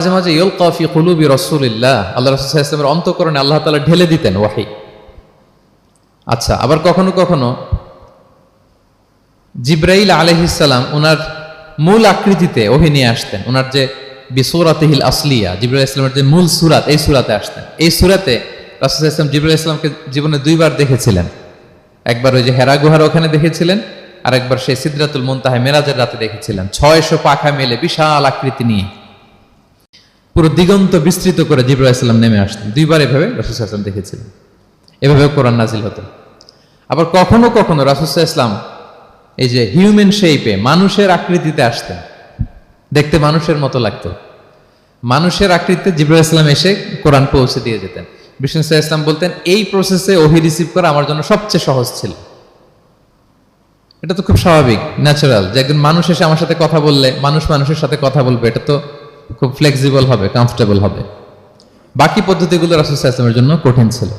মাঝে মাঝে ইউলকা ফি কুলুবি রাসূলিল্লাহ, আল্লাহ রাসূল সাল্লাল্লাহু আলাইহি ওয়াসাল্লামের অন্তঃকরণে আল্লাহ তাআলা ঢেলে দিতেন ওহী। আচ্ছা, আবার কখনো কখনো জিবরাইল আলাইহিস সালাম ওনার মূল আকৃতিতে ওহী নিয়ে আসতেন। ওনার যে বিসূরাতিহিল আসলিয়া, জিবরাইল আলাইহিস সালামের যে মূল সূরাত, এই সূরাতে আসতেন। এই সূরাতে রাসূল সাল্লাল্লাহু আলাইহি ওয়াসাল্লাম জিবরাইল আলাইহিস সালামকে জীবনে দুইবার দেখেছিলেন। একবার ওই যে হেরা গুহার ওখানে দেখেছিলেন, আর একবার সেই সিদরাতুল মুনতাহায় মেরাজের রাতে দেখেছিলেন। 600 পাখা মেলে বিশাল আকৃতি নিয়ে পুরো দিগন্ত বিস্তৃত করে জিবরাইল আলাইহিস সালাম নেমে আসতেন। দুইবার এভাবে রাসূল সাল্লাল্লাহু আলাইহি ওয়াসাল্লাম দেখেছিলেন। এভাবে কোরআন নাজিল হতো। আবার কখনো কখনো রাসূল সাল্লাল্লাহু আলাইহি ওয়াসাল্লাম এই যে হিউম্যান শেপে, মানুষের আকৃতিতে আসতেন, দেখতে মানুষের মতো লাগতো। মানুষের আকৃতিতে জিবরাইল আলাইহিস সালাম এসে কোরআন পৌঁছে দিয়ে যেতেন। বিষ্ণু সাল্লাল্লাহু আলাইহি ওয়াসাল্লাম বলতেন, এই প্রসেসে ওহী রিসিভ করা আমার জন্য সবচেয়ে সহজ ছিল। এটা তো খুব স্বাভাবিক, ন্যাচারাল, যে একজন মানুষ এসে আমার সাথে কথা বললে মানুষ মানুষের সাথে কথা বলবে, এটা তো খুব ফ্লেক্সিবল হবে, কমফোর্টেবল হবে। বাকি পদ্ধতিগুলো রাসূল সাল্লাল্লাহু আলাইহি ওয়াসাল্লামের জন্য কঠিন ছিল।